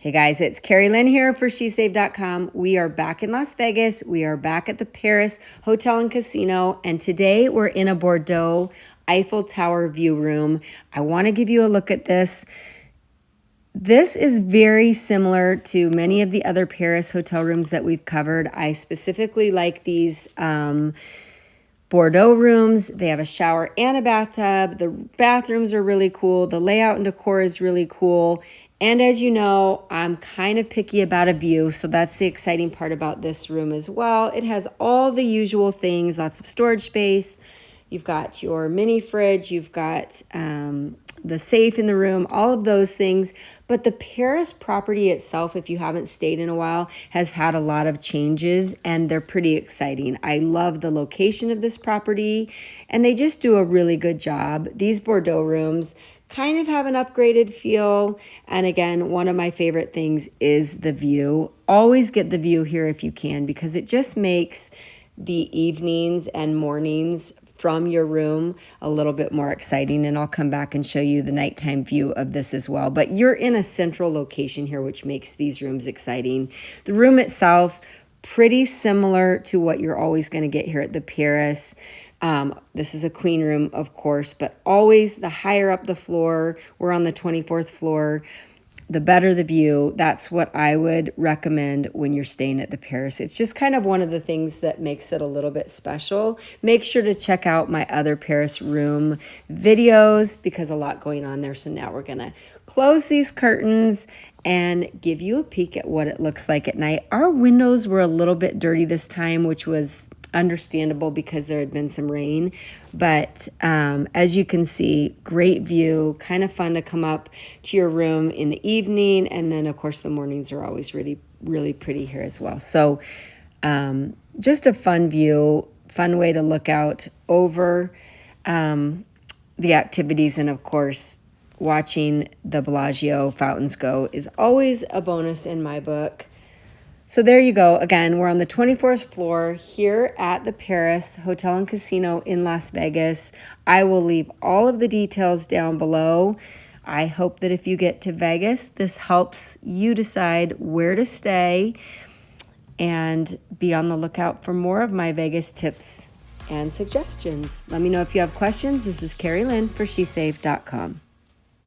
Hey guys, it's Carrie Lynn here for SheSave.com. We are back in Las Vegas. We are back at the Paris Hotel and Casino, and today we're in a Bordeaux Eiffel Tower view room. I want to give you a look at this. This is very similar to many of the other Paris hotel rooms that we've covered. I specifically like these Bordeaux rooms. They have a shower and a bathtub. The bathrooms are really cool. The layout and decor is really cool. And as you know, I'm kind of picky about a view, so that's the exciting part about this room as well. It has all the usual things, lots of storage space. You've got your mini fridge, you've got the safe in the room, all of those things. But the Paris property itself, if you haven't stayed in a while, has had a lot of changes and they're pretty exciting. I love the location of this property and they just do a really good job. These Bordeaux rooms kind of have an upgraded feel. And again, one of my favorite things is the view. Always get the view here if you can, because it just makes the evenings and mornings from your room a little bit more exciting. And I'll come back and show you the nighttime view of this as well. But you're in a central location here, which makes these rooms exciting. The room itself, pretty similar to what you're always going to get here at the Paris. This is a queen room, of course, but always the higher up the floor, we're on the 24th floor, the better the view. That's what I would recommend when you're staying at the Paris. It's just kind of one of the things that makes it a little bit special. Make sure to check out my other Paris room videos because a lot going on there. So now we're going to close these curtains and give you a peek at what it looks like at night. Our windows were a little bit dirty this time, which was understandable because there had been some rain, but as you can see, great view, kind of fun to come up to your room in the evening, and then of course the mornings are always really pretty here as well. So just a fun view, fun way to look out over the activities, and of course watching the Bellagio fountains go is always a bonus in my book. So there you go. Again, we're on the 24th floor here at the Paris Hotel and Casino in Las Vegas. I will leave all of the details down below. I hope that if you get to Vegas, this helps you decide where to stay, and be on the lookout for more of my Vegas tips and suggestions. Let me know if you have questions. This is Carrie Lynn for SheSave.com.